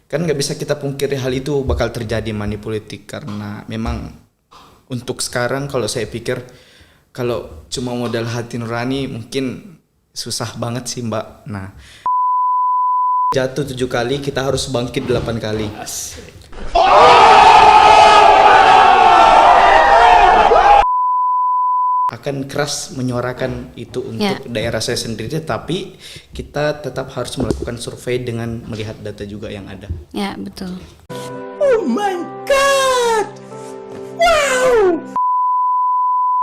kan nggak bisa kita pungkiri hal itu bakal terjadi money politik, karena memang untuk sekarang kalau saya pikir kalau cuma modal hati nurani mungkin susah banget sih Mbak. Nah, jatuh 7 kali kita harus bangkit 8 kali. Akan keras menyuarakan itu untuk daerah saya sendiri, tapi kita tetap harus melakukan survei dengan melihat data juga yang ada. Ya, betul. Oh my god. Wow.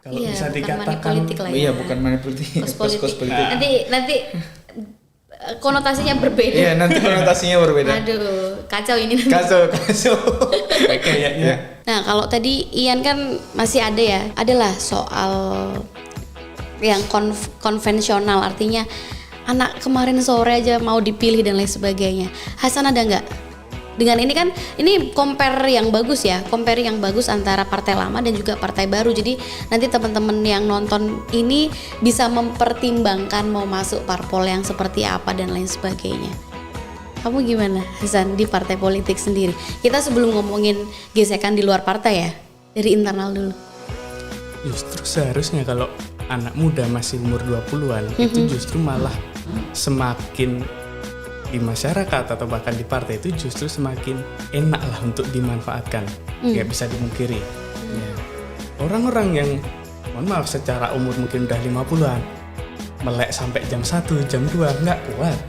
Kalau Iya, bisa bukan dikatakan money politik lah ya. Iya, bukan money politik. Kos politik. politik. Nanti konotasinya berbeda. Iya, nanti konotasinya berbeda. Aduh, kacau ini. Kacau. kayaknya. Nah, kalau tadi Ian kan masih ada ya, adalah soal yang konvensional, artinya anak kemarin sore aja mau dipilih dan lain sebagainya. Hasan ada nggak? Dengan ini kan, ini compare yang bagus ya, compare yang bagus antara partai lama dan juga partai baru. Jadi nanti teman-teman yang nonton ini bisa mempertimbangkan mau masuk parpol yang seperti apa dan lain sebagainya. Kamu gimana, Hasan, di partai politik sendiri? Kita sebelum ngomongin gesekan di luar partai ya, dari internal dulu. Justru seharusnya kalau anak muda masih umur 20-an itu justru malah semakin di masyarakat atau bahkan di partai itu justru semakin enak lah untuk dimanfaatkan. Nggak bisa dimungkiri. Ya. Orang-orang yang mohon maaf secara umur mungkin udah 50-an melek sampai jam 1, jam 2 nggak kuat.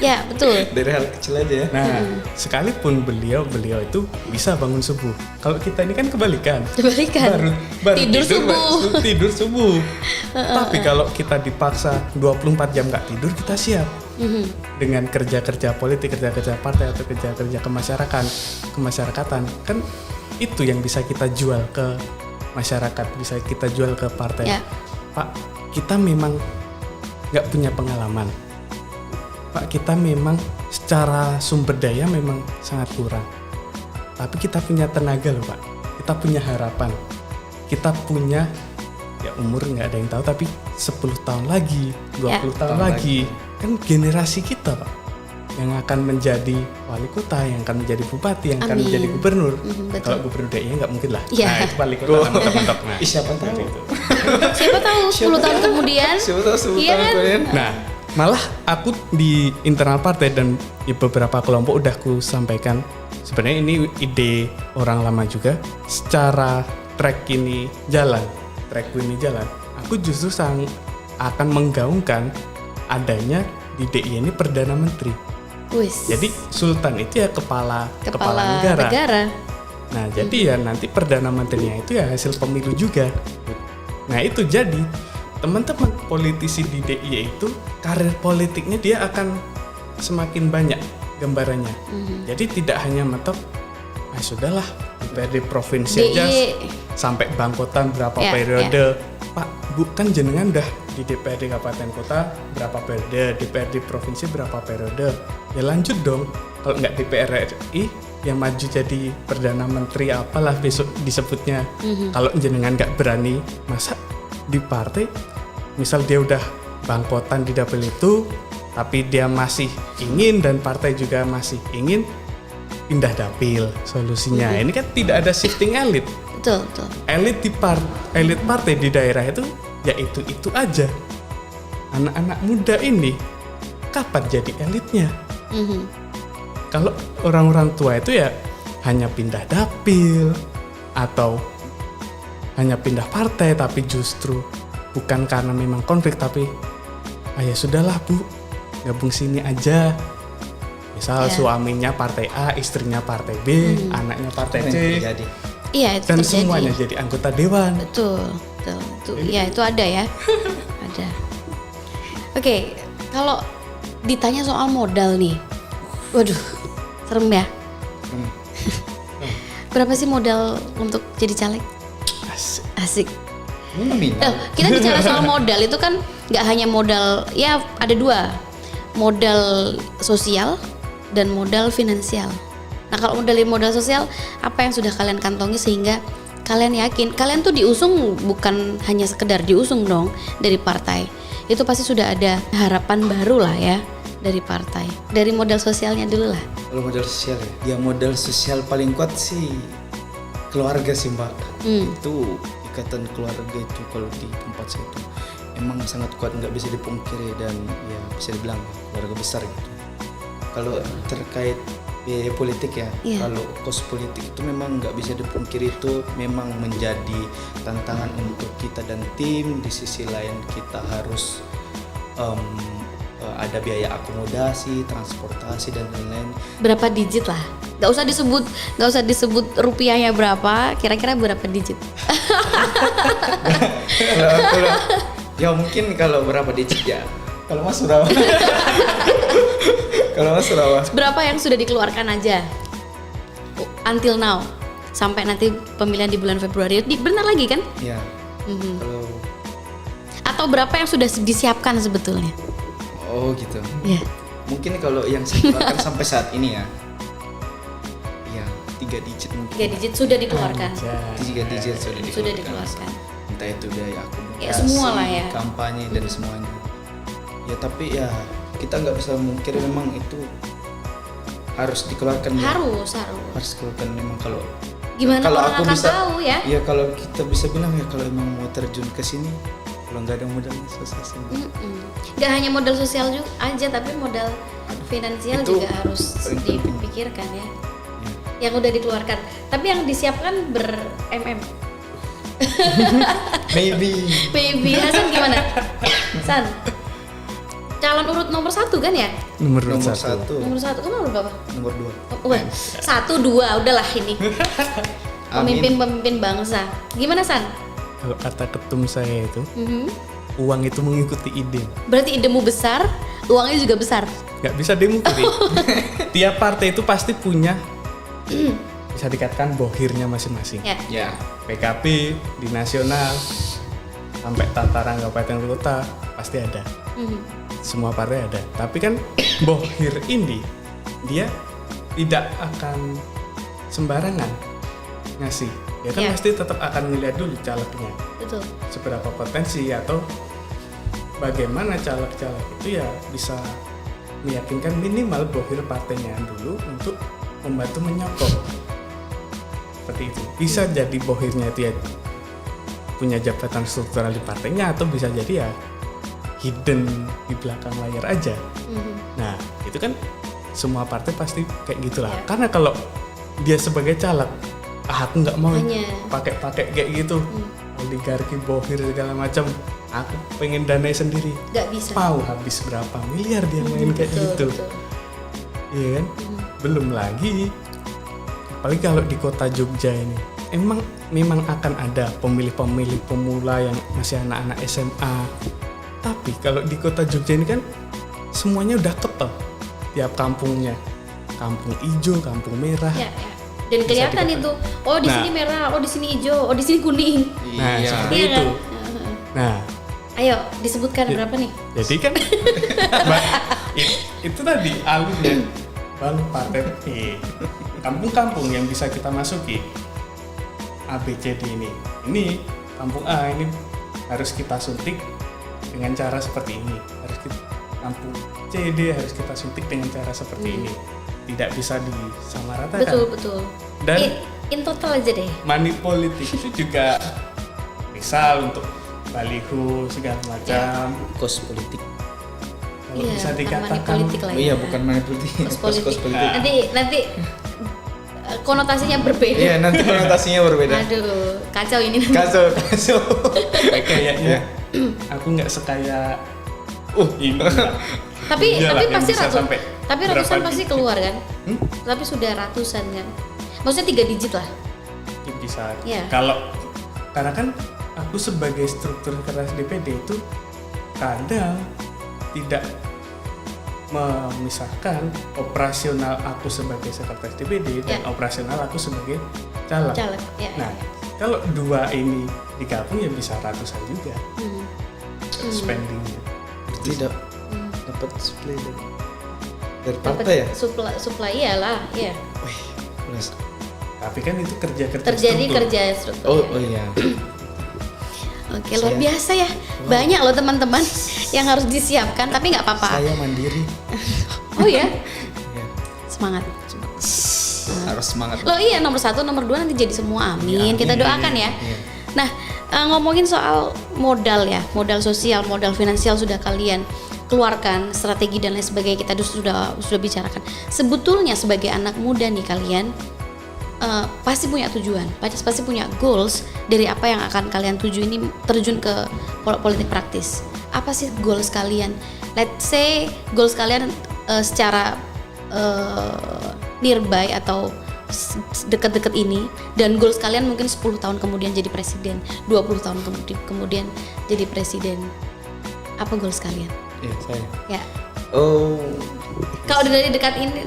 Ya, betul. Dari hal kecil aja ya. Nah, sekalipun beliau itu bisa bangun subuh. Kalau kita ini kan kebalikan. Baru tidur subuh. Tapi kalau kita dipaksa 24 jam nggak tidur, kita siap. Dengan kerja-kerja politik, kerja-kerja partai atau kerja-kerja kemasyarakatan, kan itu yang bisa kita jual ke masyarakat, bisa kita jual ke partai. Ya. Pak, kita memang nggak punya pengalaman. Pak, kita memang secara sumber daya memang sangat kurang. Tapi kita punya tenaga loh Pak. Kita punya harapan. Kita punya, ya umur nggak ada yang tahu, tapi 10 tahun lagi, 20 tahun lagi. Kan generasi kita Pak. Yang akan menjadi wali kota, yang akan menjadi bupati, yang akan menjadi gubernur. Kalau gubernur DIY nggak mungkin lah. Ya. Nah itu wali kota mentok-mentok. Nah, Siapa tahu? Siapa tahu 10 tahun kemudian. Siapa tahu 10 Iya tahun kan? kemudian. Nah, malah aku di internal partai dan di beberapa kelompok udah ku sampaikan, sebenarnya ini ide orang lama juga. Secara track ini jalan, aku justru akan menggaungkan adanya di DIY ini Perdana Menteri. Wis. Jadi Sultan itu ya kepala negara. Nah, jadi ya nanti Perdana Menterinya itu ya hasil pemilu juga. Nah, itu jadi teman-teman politisi di DIY itu karir politiknya dia akan semakin banyak gambarannya. Jadi tidak hanya mentok, sudahlah DPRD provinsi aja sampai bangkotan berapa periode. Pak, bukan jenengan dah di DPRD kabupaten kota berapa periode, DPRD provinsi berapa periode. Ya lanjut dong. Kalau nggak DPR RI yang maju jadi Perdana Menteri apalah besok disebutnya. Kalau jenengan nggak berani, masa di partai misal dia udah bangkotan di dapil itu tapi dia masih ingin dan partai juga masih ingin pindah dapil solusinya. Ini kan tidak ada shifting elit. Betul. Elit partai di daerah itu ya itu aja. Anak-anak muda ini kapan jadi elitnya? Kalau orang-orang tua itu ya hanya pindah dapil atau hanya pindah partai, tapi justru bukan karena memang konflik, tapi ya sudahlah Bu, gabung sini aja. Misal suaminya partai A, istrinya partai B, anaknya partai C. Iya, itu dan terjadi. semuanya jadi anggota dewan. Betul. Iya, itu ada ya. Ada. Oke, kalau ditanya soal modal nih. Waduh, serem ya. Berapa sih modal untuk jadi caleg? Asik. Kita bicara soal modal itu kan nggak hanya modal, ya ada dua, modal sosial dan modal finansial. Nah, kalau modal sosial, apa yang sudah kalian kantongi sehingga kalian yakin kalian tuh diusung bukan hanya sekedar diusung dong dari partai. itu pasti sudah ada harapan baru lah ya dari partai. Dari modal sosialnya dulu lah. Kalau modal sosial ya modal sosial paling kuat sih keluarga sih Mbak. Itu ikatan keluarga itu kalau di tempat saya itu emang sangat kuat, nggak bisa dipungkiri, dan ya bisa dibilang keluarga besar gitu. Kalau terkait biaya politik ya, kalau kos politik itu memang nggak bisa dipungkiri, itu memang menjadi tantangan untuk kita dan tim. Di sisi lain kita harus ada biaya akomodasi, transportasi dan lain-lain. Berapa digit lah? Gak usah disebut rupiahnya berapa, kira-kira berapa digit? kalau ya mungkin kalau berapa digit ya. Kalau Mas berapa? Kalau Mas berapa? Berapa yang sudah dikeluarkan aja until now sampai nanti pemilihan di bulan Februari? Benar lagi kan? Ya. Kalau atau berapa yang sudah disiapkan sebetulnya? oh gitu. Ya. Mungkin kalau yang saya keluarkan sampai saat ini ya 3 digit mungkin. 3 digit sudah dikeluarkan. 3 digit Sudah dikeluarkan. Entah itu biaya akomodasi, Ya, semua lah ya. kampanye dan semuanya. Ya tapi ya kita nggak bisa mungkir, memang itu harus dikeluarkan. Harus. Harus dikeluarkan memang. Kalau Gimana orang aku akan bisa tahu ya? Ya kalau kita bisa bilang ya, kalau emang mau terjun ke sini, kalau nggak ada modal susah sih. Gak hanya modal sosial juga aja, tapi modal finansial Itu juga harus paling penting. dipikirkan ya. Yang udah dikeluarkan, tapi yang disiapkan ber-MM. Maybe. Baby Hasan gimana? San, calon urut nomor 1 kan ya? Nomor Nomor 1. 1, Nomor 1 kan nomor berapa? nomor 2. Wah, 1, 2, udahlah ini. Pemimpin bangsa. Gimana San? Kalau kata ketum saya itu, Mhm. uang itu mengikuti ide. Berarti idemu besar, uangnya juga besar. Nggak bisa dimungkiri. Tiap partai itu pasti punya, bisa dikatakan bohirnya masing-masing. Ya. Ya. PKB di nasional sampai tataran kabupaten kota pasti ada. Mhm. Semua partai ada. Tapi kan bohir ini dia tidak akan sembarangan ngasih. Ya kan Ya. pasti tetap akan melihat dulu calegnya Betul. seberapa potensi, atau bagaimana caleg-caleg itu ya bisa meyakinkan minimal bohir partainya dulu untuk membantu menyokong. Seperti itu. Bisa jadi bohirnya itu ya punya jabatan struktural di partainya, atau bisa jadi ya hidden di belakang layar aja. Mhm. Nah, itu kan semua partai pasti kayak gitulah. Ya. Karena kalau dia sebagai caleg, aku nggak mau Hanya. pakai kayak gitu, oligarki bohir segala macam. Aku pengen danai sendiri. Gak bisa. Mau habis berapa miliar dia main kayak gitu, Betul. iya kan? Belum lagi, apalagi kalau di kota Jogja ini, memang akan ada pemilih-pemilih pemula yang masih anak-anak SMA. Tapi kalau di kota Jogja ini kan semuanya udah kepel, tiap kampungnya, kampung hijau, kampung merah. Ya. Dan kelihatan itu, oh di sini merah, oh di sini hijau, oh di sini kuning. Nah, Iya. seperti Iya itu. kan? Nah, Ayo disebutkan berapa nih? jadi kan itu tadi alurnya Bang partai kampung-kampung yang bisa kita masuki ABCD ini kampung A ini harus kita suntik dengan cara seperti ini, harus kita kampung CD harus kita suntik dengan cara seperti ini, tidak bisa disamaratakan. Betul. Dan in total aja deh. money politik itu juga misal untuk baliho segala macam. Kos politik. Kalau Iya, bisa bukan dikatakan money politik lah Oh iya, ya. bukan money politik. Kos politik. politik. Nanti konotasinya berbeda. Iya, nanti konotasinya berbeda. Aduh, kacau ini. Kacau. Kayaknya aku nggak sekaya ini. Tapi Iyalah, yang pasti bisa sampai ratusan berapa pasti digit. keluar kan? Tapi sudah ratusan kan? Maksudnya 3 digit lah. Itu bisa. Iya. Karena kan aku sebagai struktur keras DPD itu kadang tidak memisahkan operasional aku sebagai sekretaris DPD dan Ya. operasional aku sebagai caleg. Caleg. Ya. Nah, kalau dua ini digabung ya bisa ratusan juga spendingnya. Tidak dapat supply dari Dapat partai ya? supply iyalah, iya. Wih, plus. Tapi kan itu kerja Terjadi struktur. kerja struktur. Oh iya. Oke, luar biasa ya. Banyak loh teman-teman yang harus disiapkan, tapi nggak apa-apa. Saya mandiri. Oh ya, Ya, semangat. harus semangat. Loh iya, nomor 1, nomor 2 nanti jadi semua, amin. Ya, Kita amin. doakan ya. Iya. Nah, ngomongin soal modal ya, modal sosial, modal finansial sudah kalian keluarkan, strategi dan lain sebagainya kita sudah bicarakan. Sebetulnya sebagai anak muda nih kalian pasti punya tujuan, pasti punya goals dari apa yang akan kalian tuju ini terjun ke politik praktis. Apa sih goals kalian? Let's say goals kalian secara nearby atau dekat-dekat ini, dan goals kalian mungkin 10 tahun kemudian jadi presiden, 20 tahun kemudian jadi presiden. Apa goals kalian? Iya, saya. Ya. Oh, Kalau dari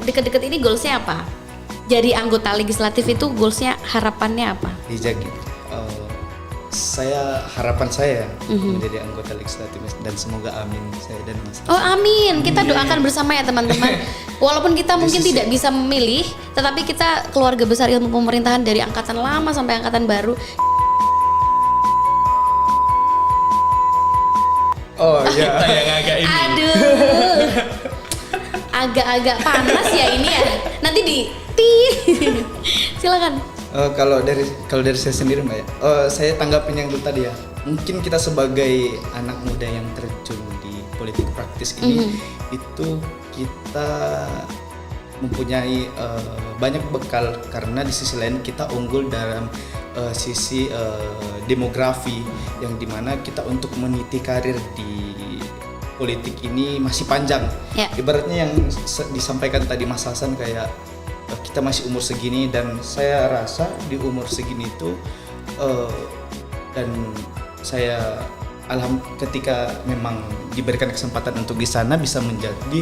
dekat-dekat ini goalsnya apa? Jadi anggota legislatif itu goalsnya, harapannya apa? jadi harapan saya menjadi anggota legislatif, dan semoga amin saya dan Mas. Oh amin, kita doakan bersama ya teman-teman. Walaupun kita mungkin tidak bisa memilih, tetapi kita keluarga besar ilmu pemerintahan dari angkatan lama sampai angkatan baru. Oh iya. Yang agak ini. Aduh, agak-agak panas ya ini ya. Nanti silakan. Kalau dari saya sendiri Mbak ya, saya tanggapin yang itu tadi ya. Mungkin kita sebagai anak muda yang terjun di politik praktis ini, itu kita mempunyai banyak bekal, karena di sisi lain kita unggul dalam sisi demografi, yang dimana kita untuk meniti karir di politik ini masih panjang. Ya. Ibaratnya yang disampaikan tadi Mas Hasan, kayak kita masih umur segini, dan saya rasa di umur segini itu dan saya ketika memang diberikan kesempatan untuk di sana bisa menjadi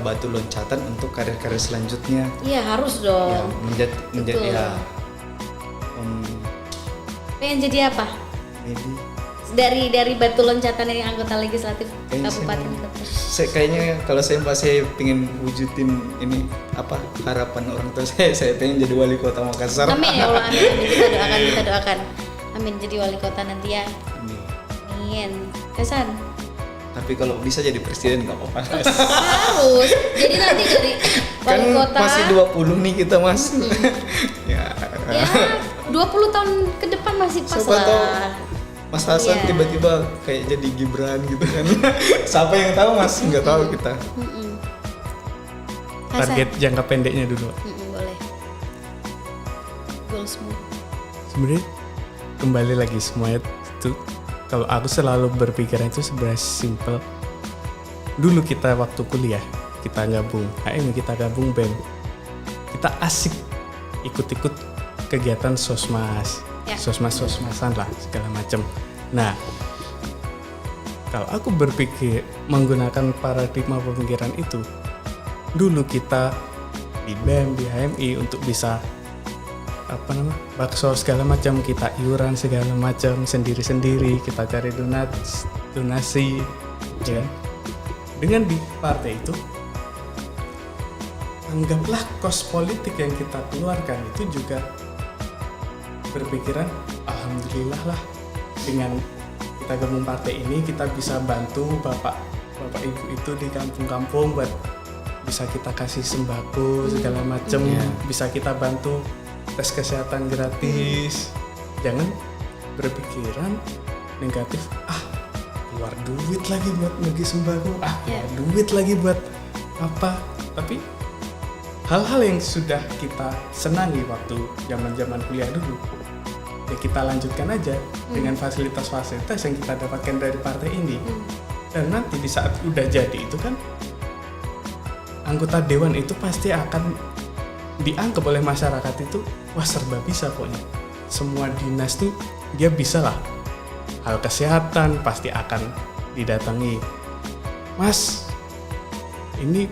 batu loncatan untuk karir-karir selanjutnya. Iya harus dong. Ya, menjadi Betul. ya Pengen jadi apa? maybe Dari batu loncatan dari anggota legislatif Kayaknya kabupaten kota. kayaknya kalau saya pengen wujudin ini harapan orang tua saya pengen jadi wali kota Makassar. Amin ya Allah, amin. Kita doakan. Amin, jadi wali kota nanti ya. Amin. Amin. Kesan? Tapi kalau bisa jadi presiden nggak apa-apa. Harus. Jadi nanti dari Kan wali kota. masih 20 nih kita Mas. Ya, 20 tahun ke depan masih pas Siapa tahu lah. Mas Hasan Iya. tiba-tiba kayak jadi Gibran gitu kan. Siapa yang tahu Mas? Nggak tahu kita. Hasan. Target jangka pendeknya dulu. Boleh. Goalsmu. Sebenarnya kembali lagi semuanya itu, kalau aku selalu berpikiran itu sebenarnya simple. Dulu kita waktu kuliah kita gabung HM, kita gabung BEM, kita asik ikut-ikut kegiatan sosmas, Ya. sosmasan lah segala macam. Nah, kalau aku berpikir menggunakan paradigma pemikiran itu, dulu kita di BEM, di HMI untuk bisa bakso segala macam, kita iuran segala macam sendiri-sendiri, kita cari donasi ya. Dengan di partai itu, anggaplah kos politik yang kita keluarkan itu juga berpikiran alhamdulillah lah, dengan kita gabung partai ini kita bisa bantu bapak ibu itu di kampung-kampung buat bisa kita kasih sembako segala macam, bisa kita bantu tes kesehatan gratis. Jangan berpikiran negatif, keluar duit lagi buat bagi sembako, keluar duit lagi buat apa. Tapi hal-hal yang sudah kita senangi waktu zaman kuliah dulu, ya kita lanjutkan aja dengan fasilitas-fasilitas yang kita dapatkan dari partai ini. Dan nanti di saat udah jadi itu kan, anggota dewan itu pasti akan dianggap oleh masyarakat itu, wah serba bisa pokoknya. Semua dinas tuh dia bisa lah. Hal kesehatan pasti akan didatangi. Mas, ini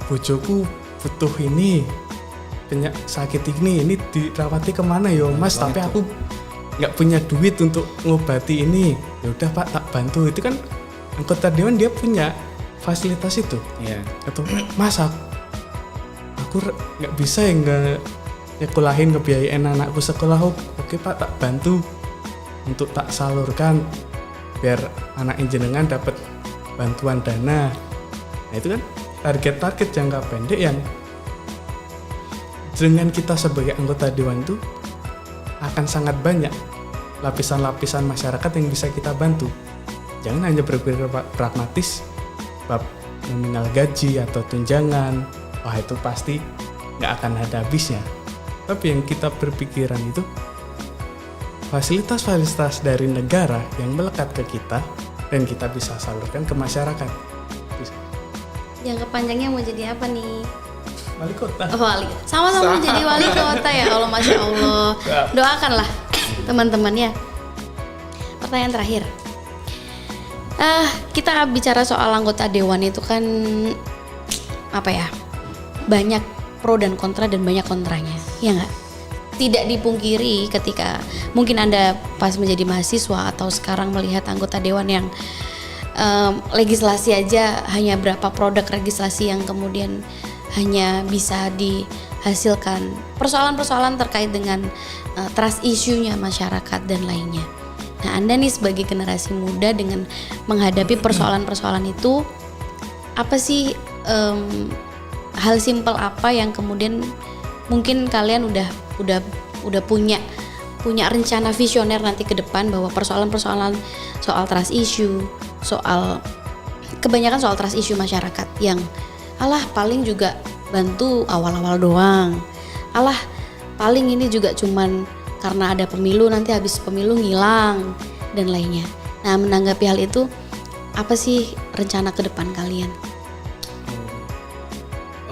bojoku butuh ini, sakit ini dirawati kemana yo Mas? Tapi aku nggak punya duit untuk ngobati ini. Ya udah Pak, tak bantu. Itu kan anggota dewan dia punya fasilitas itu. Iya. Atau Mas, aku nggak bisa ya nggak nyekolahin, ngebiayain anakku sekolah. Oke Pak, tak bantu. untuk tak salurkan biar anak jenengan dapat bantuan dana. Nah itu kan target-target jangka pendek yang dengan kita sebagai anggota dewan itu akan sangat banyak lapisan-lapisan masyarakat yang bisa kita bantu. Jangan hanya berpikir pragmatis bab nominal gaji atau tunjangan, wah itu pasti nggak akan ada habisnya. Tapi yang kita berpikiran itu fasilitas-fasilitas dari negara yang melekat ke kita dan kita bisa salurkan ke masyarakat. Jangka panjangnya mau jadi apa nih? Wali kota. Wali. Sama-sama jadi wali kota ya Allah, Masya Allah. Doakanlah teman-teman ya. Pertanyaan terakhir. Kita bicara soal anggota dewan itu kan apa ya? Banyak pro dan kontra dan banyak kontranya. Ya nggak? Tidak dipungkiri ketika mungkin Anda pas menjadi mahasiswa atau sekarang melihat anggota dewan yang legislasi aja hanya berapa produk legislasi yang kemudian hanya bisa dihasilkan. Persoalan-persoalan terkait dengan trust issue-nya masyarakat dan lainnya. Nah, Anda nih sebagai generasi muda dengan menghadapi persoalan-persoalan itu, apa sih hal simpel apa yang kemudian mungkin kalian udah punya rencana visioner nanti ke depan bahwa persoalan-persoalan soal trust issue, kebanyakan soal trust issue masyarakat yang alah paling juga bantu awal-awal doang. Alah paling ini juga cuman karena ada pemilu, nanti habis pemilu ngilang dan lainnya. Nah, menanggapi hal itu apa sih rencana ke depan kalian?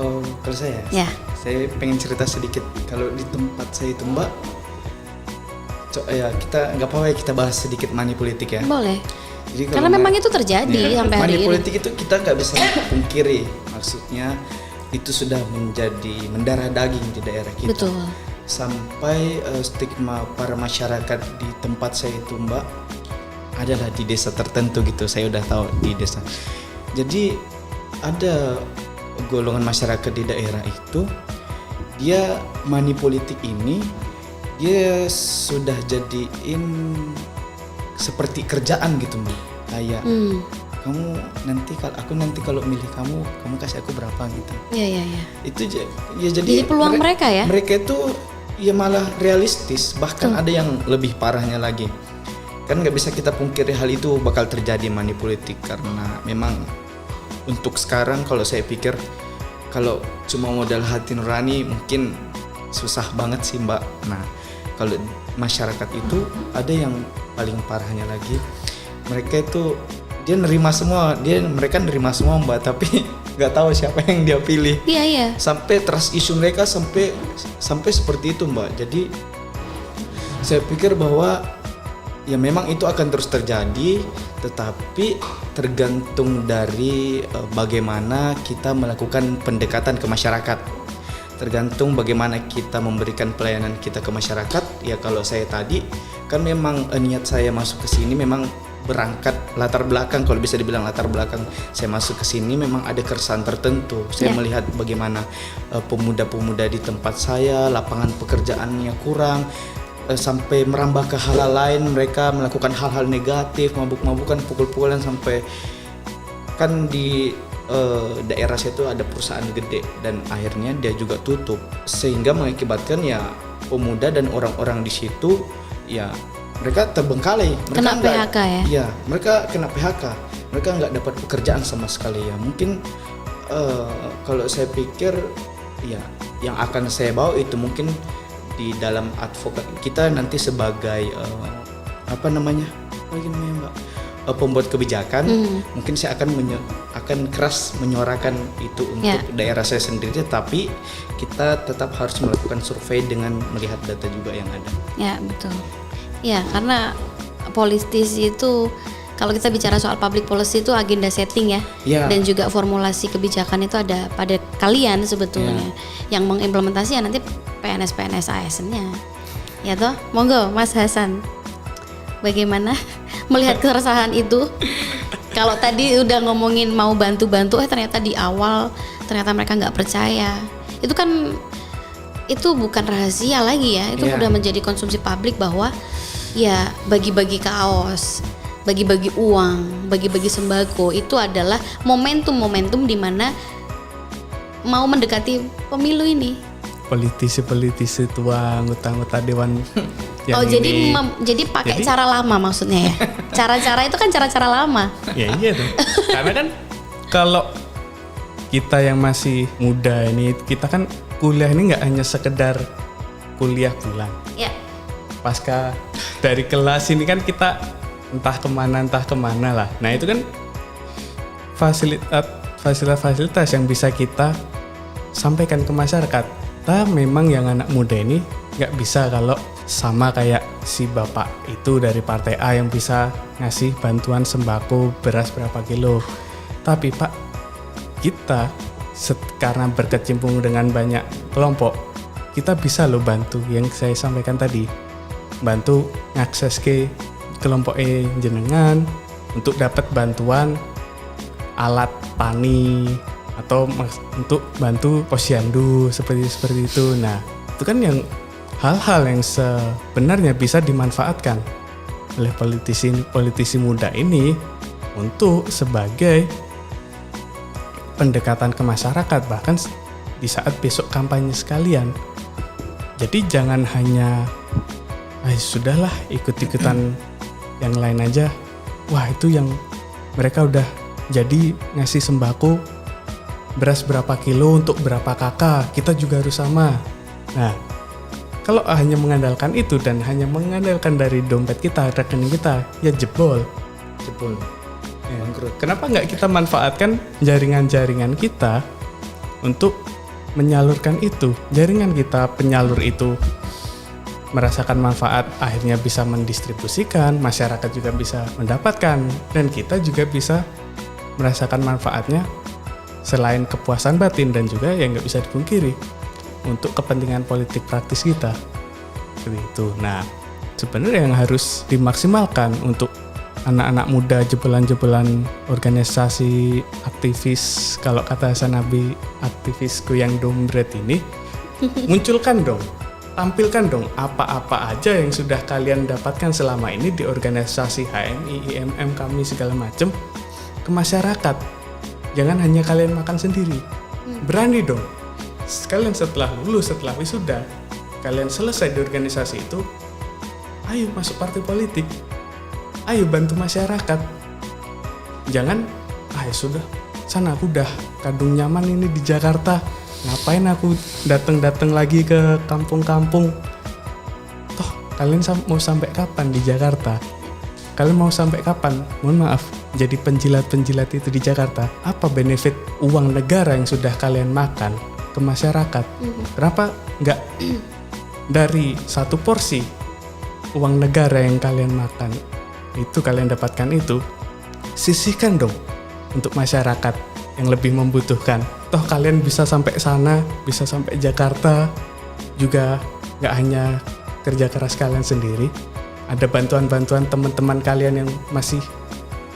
Kalau saya pengen cerita sedikit. Kalau di tempat saya itu Mbak, kita nggak apa-apa ya kita bahas sedikit money politik ya. Boleh. Jadi karena memang itu terjadi sampai hari ini. Money politik itu kita nggak bisa pungkiri, maksudnya itu sudah menjadi mendarah daging di daerah kita. Betul. Sampai stigma para masyarakat di tempat saya itu Mbak adalah di desa tertentu gitu. Saya udah tahu di desa. Jadi ada golongan masyarakat di daerah itu, dia money politik ini dia sudah jadiin seperti kerjaan gitu Mbak. Kayak kamu nanti kalau milih kamu kasih aku berapa gitu. Iya. Itu ya jadi peluang mereka ya. Mereka itu ya malah realistis, bahkan ada yang lebih parahnya lagi. Kan nggak bisa kita pungkiri hal itu bakal terjadi money politik karena memang untuk sekarang kalau saya pikir kalau cuma modal hati nurani mungkin susah banget sih Mbak. Nah, kalau masyarakat itu ada yang paling parahnya lagi. Mereka itu mereka nerima semua Mbak, tapi nggak tahu siapa yang dia pilih. Iya. Sampai trust issue mereka sampai seperti itu Mbak. Jadi saya pikir bahwa ya memang itu akan terus terjadi, tetapi tergantung dari bagaimana kita melakukan pendekatan ke masyarakat. Tergantung bagaimana kita memberikan pelayanan kita ke masyarakat. Ya kalau saya tadi kan memang niat saya masuk ke sini memang berangkat latar belakang, kalau bisa dibilang latar belakang saya masuk ke sini memang ada keresahan tertentu. Saya melihat bagaimana pemuda-pemuda di tempat saya lapangan pekerjaannya kurang, sampai merambah ke hal lain, mereka melakukan hal-hal negatif, mabuk-mabukan, pukul-pukulan, sampai kan di daerah saya itu ada perusahaan gede dan akhirnya dia juga tutup, sehingga mengakibatkan ya pemuda dan orang-orang di situ ya mereka terbengkalai, mereka kena PHK ya? Iya, mereka kena PHK, mereka nggak dapat pekerjaan sama sekali ya. Mungkin kalau saya pikir ya yang akan saya bawa itu mungkin di dalam advokat kita nanti sebagai Mbak, pembuat kebijakan, mungkin saya akan keras menyuarakan itu untuk daerah saya sendiri, tapi kita tetap harus melakukan survei dengan melihat data juga yang ada. Ya betul. Ya karena politis itu kalau kita bicara soal public policy itu agenda setting ya. Dan juga formulasi kebijakan itu ada pada kalian sebetulnya. Yang mengimplementasi ya nanti PNS ASN-nya. Ya toh, monggo Mas Hasan. Bagaimana melihat keresahan itu? Kalau tadi udah ngomongin mau bantu-bantu, ternyata di awal ternyata mereka nggak percaya. Itu kan itu bukan rahasia lagi ya. Itu udah menjadi konsumsi publik bahwa ya bagi-bagi kaos, bagi-bagi uang, bagi-bagi sembako itu adalah momentum-momentum di mana mau mendekati pemilu ini. Politisi-politisi tua, anggota-anggota dewan yang jadi pakai cara lama maksudnya ya. Cara-cara itu kan cara-cara lama. Ya iya tuh. Karena kan kalau kita yang masih muda ini, kita kan kuliah ini nggak hanya sekedar kuliah pulang. Ya. Pasca dari kelas ini kan kita entah kemana lah. Nah itu kan fasilitas yang bisa kita sampaikan ke masyarakat. Memang yang anak muda ini nggak bisa kalau sama kayak si bapak itu dari partai A yang bisa ngasih bantuan sembako beras berapa kilo. Tapi Pak, kita karena berkecimpung dengan banyak kelompok, kita bisa loh bantu yang saya sampaikan tadi. Bantu ngakses ke kelompok jenengan untuk dapat bantuan alat tani atau untuk bantu posyandu seperti itu. Nah, itu kan yang hal-hal yang sebenarnya bisa dimanfaatkan oleh politisi muda ini untuk sebagai pendekatan ke masyarakat, bahkan di saat besok kampanye sekalian. Jadi jangan hanya sudahlah ikut-ikutan yang lain aja. Wah, itu yang mereka udah jadi ngasih sembako beras berapa kilo untuk berapa kakak, kita juga harus sama. Nah, kalau hanya mengandalkan itu dan hanya mengandalkan dari dompet kita, rekening kita, ya jebol. Ya. Kenapa nggak kita manfaatkan jaringan-jaringan kita untuk menyalurkan itu? Jaringan kita, penyalur itu merasakan manfaat, akhirnya bisa mendistribusikan, masyarakat juga bisa mendapatkan, dan kita juga bisa merasakan manfaatnya selain kepuasan batin dan juga yang nggak bisa dipungkiri untuk kepentingan politik praktis kita. Seperti itu. Nah, sebenarnya yang harus dimaksimalkan untuk anak-anak muda, jebolan-jebolan organisasi aktivis, kalau kata Sanabi, aktivis goyang dompet ini, munculkan dong, tampilkan dong apa-apa aja yang sudah kalian dapatkan selama ini di organisasi HMI, IMM kami segala macam ke masyarakat. Jangan hanya kalian makan sendiri. Berani dong. Kalian setelah lulus, setelah wisuda, kalian selesai di organisasi itu, ayo masuk partai politik. Ayo bantu masyarakat. Jangan, ya sudah, sana aku udah kadung nyaman ini di Jakarta. Ngapain aku datang-datang lagi ke kampung-kampung? Toh, kalian mau sampai kapan di Jakarta? Kalian mau sampai kapan? Mohon maaf, jadi penjilat-penjilat itu di Jakarta. Apa benefit uang negara yang sudah kalian makan ke masyarakat? Kenapa nggak dari satu porsi uang negara yang kalian makan, itu kalian dapatkan itu, sisihkan dong untuk masyarakat yang lebih membutuhkan. Toh kalian bisa sampai sana, bisa sampai Jakarta, juga nggak hanya kerja keras kalian sendiri, ada bantuan-bantuan teman-teman kalian yang masih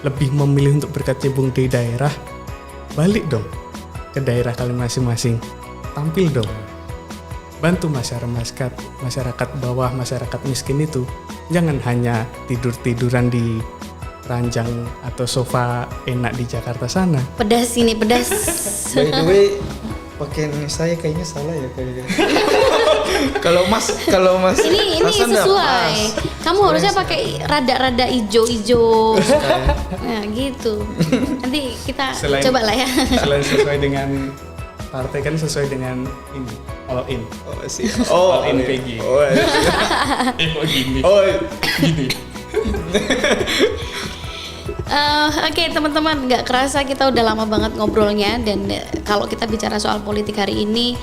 lebih memilih untuk berkecimpung di daerah. Balik dong ke daerah kalian masing-masing, tampil dong, bantu masyarakat bawah, masyarakat miskin itu. Jangan hanya tidur-tiduran di ranjang atau sofa enak di Jakarta sana. Pedas ini, pedas. By the way, pakaian saya kayaknya salah ya kayaknya. Kalau mas ini Hasan sesuai. Kamu harusnya pakai rada-rada ijo-ijo. Nah, gitu. Nanti kita coba lah ya. Selain sesuai dengan partai kan sesuai dengan ini, all in. All in PG. Kok gini. Gini. Oke, teman-teman, nggak kerasa kita udah lama banget ngobrolnya, dan kalau kita bicara soal politik hari ini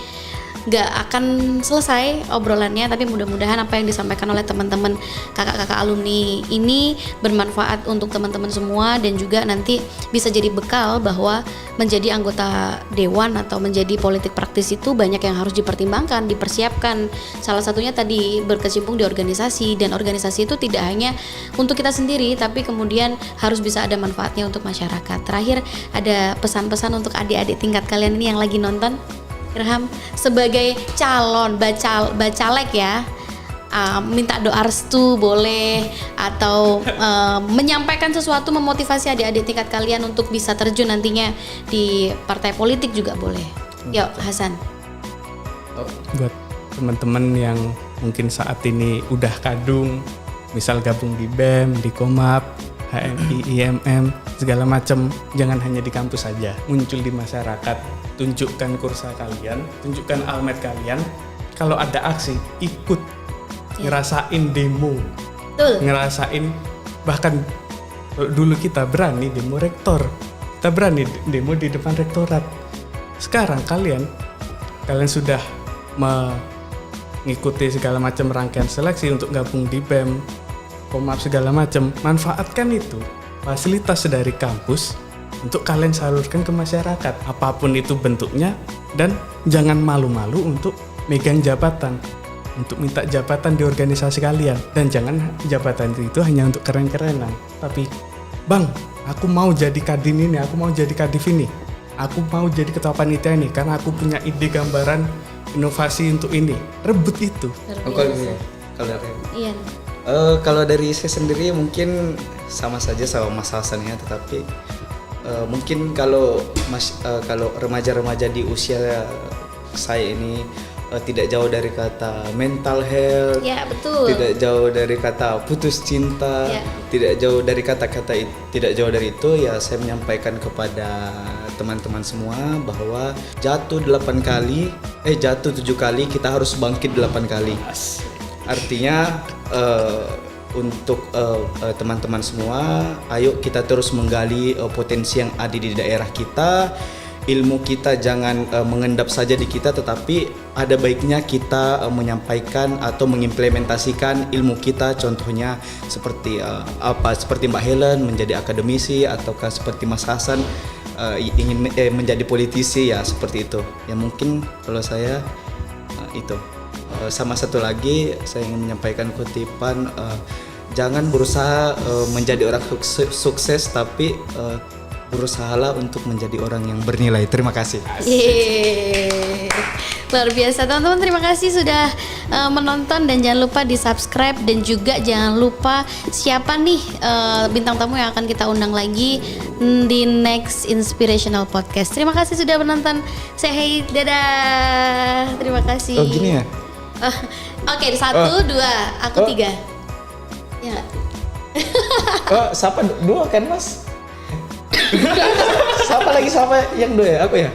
nggak akan selesai obrolannya, tapi mudah-mudahan apa yang disampaikan oleh teman-teman kakak-kakak alumni ini bermanfaat untuk teman-teman semua, dan juga nanti bisa jadi bekal bahwa menjadi anggota dewan atau menjadi politik praktis itu banyak yang harus dipertimbangkan, dipersiapkan. Salah satunya tadi berkecimpung di organisasi, dan organisasi itu tidak hanya untuk kita sendiri, tapi kemudian harus bisa ada manfaatnya untuk masyarakat. Terakhir, ada pesan-pesan untuk adik-adik tingkat kalian ini yang lagi nonton. Irham, sebagai calon bacalek ya, minta doa restu boleh, atau menyampaikan sesuatu memotivasi adik-adik tingkat kalian untuk bisa terjun nantinya di partai politik juga boleh. Yuk Hasan. Buat teman-teman yang mungkin saat ini udah kadung, misal gabung di BEM, di Komap, HMI, IMM, segala macam, jangan hanya di kampus saja, muncul di masyarakat, tunjukkan kursa kalian, tunjukkan almet kalian. Kalau ada aksi, ikut, ngerasain demo, ngerasain, bahkan dulu kita berani demo rektor, kita berani demo di depan rektorat. Sekarang kalian sudah mengikuti segala macam rangkaian seleksi untuk gabung di BEM, Komap segala macam, manfaatkan itu fasilitas dari kampus untuk kalian salurkan ke masyarakat apapun itu bentuknya, dan jangan malu-malu untuk megang jabatan, untuk minta jabatan di organisasi kalian, dan jangan jabatan itu hanya untuk keren-kerenan, tapi bang aku mau jadi kadin ini, aku mau jadi kadif ini, aku mau jadi ketua panitia ini karena aku punya ide gambaran inovasi untuk ini, rebut itu. Iya. Kalau dari saya sendiri mungkin sama saja sama Mas Hasan ya, tetapi mungkin kalau remaja-remaja di usia saya ini tidak jauh dari kata mental health, Ya betul. tidak jauh dari kata putus cinta, Ya. tidak jauh dari kata-kata tidak jauh dari itu, ya saya menyampaikan kepada teman-teman semua bahwa jatuh 7 kali kita harus bangkit 8 kali. Artinya untuk teman-teman semua, ayo kita terus menggali potensi yang ada di daerah kita. Ilmu kita jangan mengendap saja di kita, tetapi ada baiknya kita menyampaikan atau mengimplementasikan ilmu kita. Contohnya seperti seperti Mbak Helen menjadi akademisi, ataukah seperti Mas Hasan ingin menjadi politisi, ya seperti itu. Ya mungkin kalau saya itu. Sama satu lagi saya ingin menyampaikan kutipan, jangan berusaha menjadi orang sukses, tapi berusahalah untuk menjadi orang yang bernilai. Terima kasih. Yeay. Luar biasa teman-teman, terima kasih sudah menonton, dan jangan lupa di subscribe, dan juga jangan lupa siapa nih bintang tamu yang akan kita undang lagi di next inspirational podcast. Terima kasih sudah menonton. Say hey, dadah. Terima kasih. Oh gini ya? Oke, 1, 2, aku 3. Ya. Siapa 2 kan Mas? Siapa yang 2 ya? Aku ya?